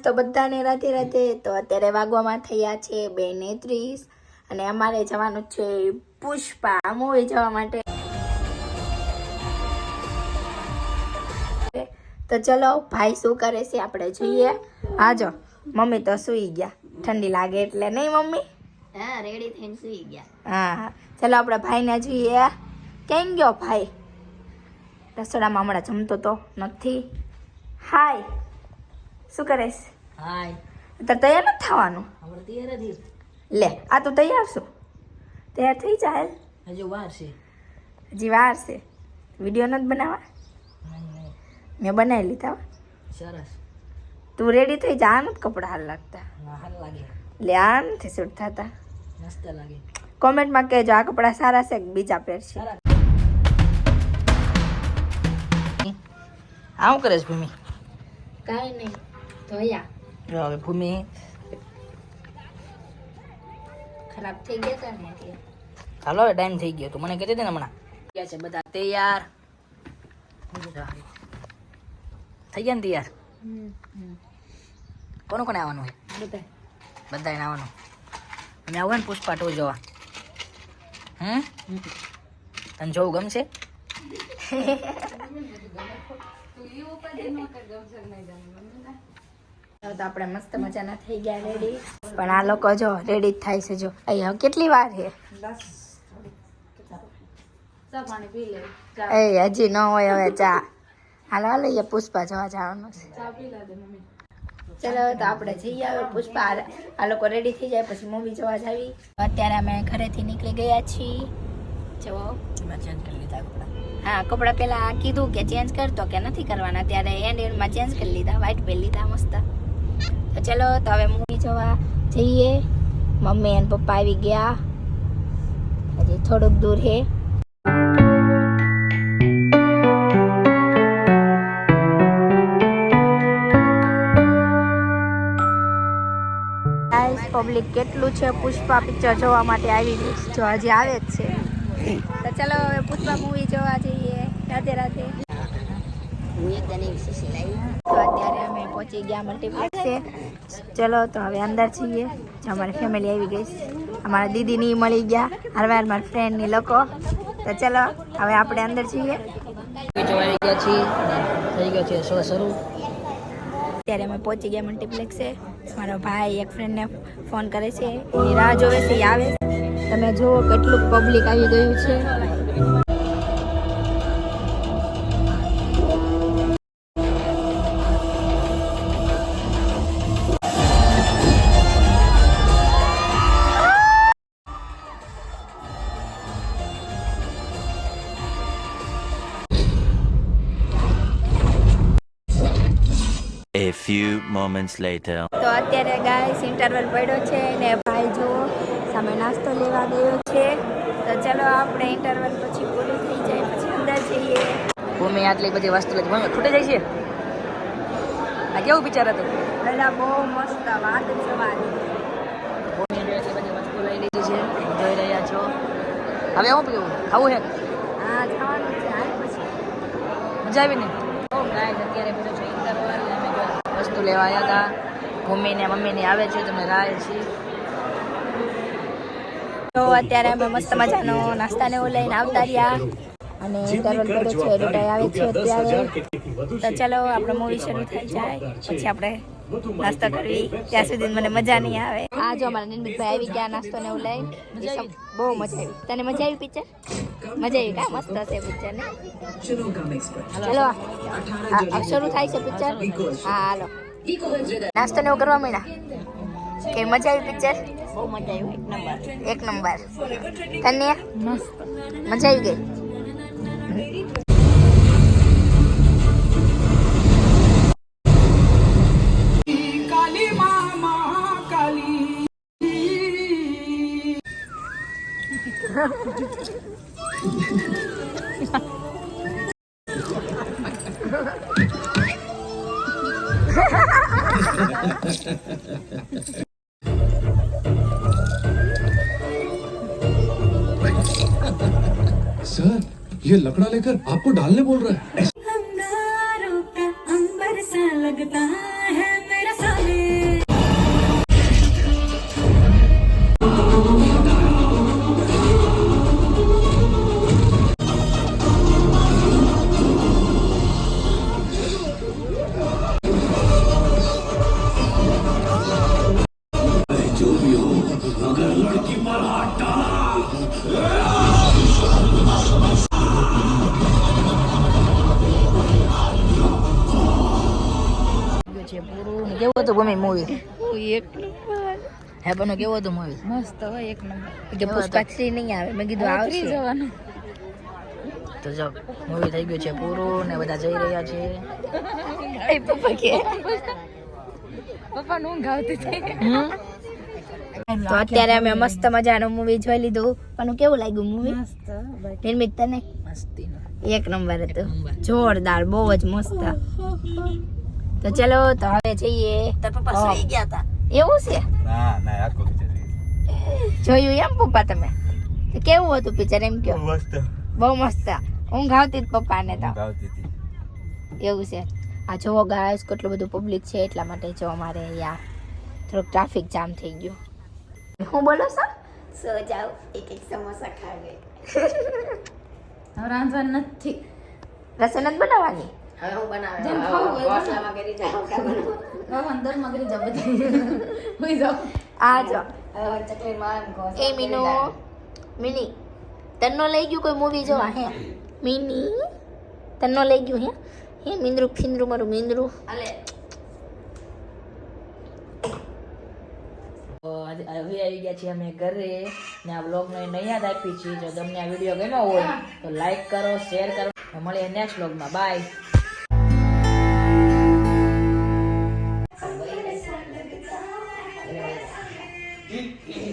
તો બધાને રાધે રાધે. તો અત્યારે વાગવામાં થયા છે 2:30 અને અમારે જવાનું છે પુષ્પા મૂવી જોવા માટે. તો ચલો ભાઈ શું કરે છે આપણે જોઈએ. હા જો મમ્મી તો સૂઈ ગયા, ઠંડી લાગે એટલે. નહીં મમ્મી? હા, રેડી થઈને સૂઈ ગયા. હા ચલો આપણે ભાઈને જોઈએ. કેમ ગયો ભાઈ? રસોડામાં હમણાં જમતો તો નથી. હાય, શું કરે છે? હાય. તો તૈયાર નથી થવાનું? આપણે તૈયાર જ. લે આ તો તૈયાર છું. તૈયાર થઈ જાય. હજુ વાર છે. હજી વાર છે. વિડીયો નથી બનાવવા? નહીં. મેં બનાવી લીધા. સરસ. તું રેડી થઈ જા. નથી કપડાં હાલ લાગતા. ના, હાલ લાગે. લે આ નથી સૂટ થતા. મસ્ત લાગે. કોમેન્ટમાં કહેજો આ કપડાં સારા છે કે બીજા પહેરશે. આવું કરે છે ભૂમિ? કાંઈ નહીં, ધોયા. જો હવે ભૂમિ ખરાબ થઈ ગયા હતા ને એટલે. ચાલો હવે ટાઈમ થઈ ગયો. તું મને કહેતી હતી ને હમણાં. ગયા છે બધા તૈયાર. થઈ ગયા ને તૈયાર? કોને આવવાનું છે? બધાને આવવાનું. અમે આવું ને પુષ્પા 2 જોવા. તને જોવું ગમશે? તો આપણે મસ્ત મજાના થઈ ગયા રેડી. પણ આ લોકો જો રેડી જ થાય છે. જો અહીંયા કેટલી વાર છે? એ હજી ન હોય હવે ચા. હાલો હાલો પુષ્પા જોવા જવાનું છે. ચલો તો આપણે જઈ આવે પુષ્પા. આ લોકો રેડી થઈ જાય પછી મૂવી જોવા જાવી. અત્યારે અમે ઘરેથી નીકળી ગયા છીએ. જો ચેન્જ કરી લીધા કપડા. હા, કપડાં પેલા કીધું કે ચેન્જ કરતો કે નથી કરવાના, ત્યારે એન્ડમાં ચેન્જ કરી લીધા. વ્હાઈટ પહેરી લીધા મસ્ત. તો ચલો તો હવે મૂવી જોવા જઈએ. મમ્મી અને પપ્પા આવી ગયા. હજી થોડુંક દૂર છે. પબ્લિક કેટલું છે પુષ્પા પિક્ચર જોવા માટે આવી ગયું. જો હજી આવે જ છે. તો ચલો હવે પુષ્પા મૂવી જોવા જઈએ. રાધે રાધે. તો અત્યારે અમે પહોંચી ગયા મલ્ટીપ્લેક્સ છે. ચલો તો હવે અંદર છીએ. જો અમારી ફેમિલી આવી ગઈ છે. અમારા દીદીની મળી ગયા, હરવાર મારા ફ્રેન્ડની લોકો. તો ચલો હવે આપણે અંદર છીએ. જોવા ગયા છીએ. થઈ ગયો છે શો શરૂ. અત્યારે અમે પહોંચી ગયા મલ્ટીપ્લેક્સે. મારો ભાઈ એક ફ્રેન્ડને ફોન કરે છે, એ રાહ જોવે છે, એ આવે. તમે જુઓ કેટલું પબ્લિક આવી ગયું છે. A few moments later. તો અત્યારે ગાઈસ ઇન્ટરવલ પડ્યો છે ને ભાઈ જો સામે નાસ્તો લેવા ગયો છે. તો ચલો આપણે ઇન્ટરવલ પછી પૂરું થઈ જાય પછી અંદર જઈએ. ભૂમિ આટલી બધી વસ્તુ લઈ ભૂમિ ખૂટી જાય છે. આ કેવું પિક્ચર હતું? પેલા બહુ મસ્ત વાત જવાની. ભૂમિ એટલી બધી વસ્તુ લઈ લીધી છે, જોઈ રહ્યા છો. હવે શું પીવું? ખાવું છે? હા જવાનું છે. હાલ પછી મજા આવી ને? ગાઈસ અત્યારે બધું છે ઇન્ટરવલ. અમે જો વસ્તુ લેવા આવ્યા હતા. ભૂમિ ને મમ્મી ને આવે છે, તમે રાહ છીએ. તો અત્યારે અમે મસ્ત મજાનો નાસ્તાને એવું લઈને આવતા રહ્યા અને ઇન્ટરવલ પડ્યો છે. એડિટાઈ આવે છે અત્યારે. તો ચલો આપણે મૂવી શરૂ થઈ જાય પછી આપણે નાસ્તો કરવી. ત્યાં સુધી મને મજા નહીં આવે. આ જો અમારા નિર્મિતભાઈ આવી ગયા નાસ્તો ને એવું લઈને. બહુ મજા આવી. તને મજા આવી પિક્ચર? મજા આવી કા? મસ્ત હશે પિક્ચર ને. ચલો શરૂ થાય છે પિક્ચર. હા હાલો નાસ્તો ને એવું કરવા માંડ્યા. કે મજા આવી પિક્ચર? બહુ મજા આવી. એક નંબર. તને મસ્ત મજા આવી ગઈ? કાલી મામા કાલી. सर ये लकड़ा लेकर आपको डालने बोल रहा है। अंगारों का अंबर सा लगता है मेरा साले તો ગમે મૂવી એક નંબર હે બનો કેવો હતું મૂવી મસ્ત હોય એક નંબર કે પુષ્પા 3 નહીં આવે મેં કીધું આવશે જવાનું તો જો મૂવી થઈ ગયું છે પૂરું ને બધા જઈ રહ્યા છે એ પપ્પા કે પપ્પા નું ગાવતી થઈ તો અત્યારે અમે મસ્ત મજાનું મૂવી જોઈ લીધું પણ કેવું લાગ્યું મૂવી મસ્ત નિર્મિત તને મસ્તી એક નંબર હતું જોરદાર બહુ જ મસ્ત તો ચલો તો હવે જઈએ તાર પપ્પા સુઈ ગયા હતા એવું છે ના ના યાર કોઈ જોયું એમ પપ્પા તમે તો કેવું હતું પિક્ચર એમ કયો મસ્ત બહુ મસ્ત ઊંઘ આવતી જ પપ્પાને તો ગાવતી હતી એવું છે આ જોવો ગાઈસ કેટલું બધું પબ્લિક છે એટલા માટે જો અમારે અહીંયા થોડુંક ટ્રાફિક જામ થઈ ગયું હું બોલો છો સો જાઓ એક સમોસા ખાવે હવે રાંધવાનું નથી રસોઈ નથી બનાવવાની હવે હું બનાવે જેમ ખાવું હોય ગોસલામાં કરી જાવ અંદરમાં કરી જાવ બધી હોઈ જાવ આ જો હવે ચકલી માં એ મીનુ મિની તન્નો લઈ ગયું કોઈ મૂવી જોવા હે મિની તન્નો લઈ ગયું હે મીંદરું ફીંદરું મારું મીંદરું અલે હવે આવી ગયા છીએ અમે ઘરે ને આ વ્લોગનો નહીં યાદ આપી છે જો તમને આ વિડીયો ગમ્યો હોય તો લાઈક કરો શેર કરો મળીએ નેક્સ્ટ વ્લોગમાં બાય Thank you.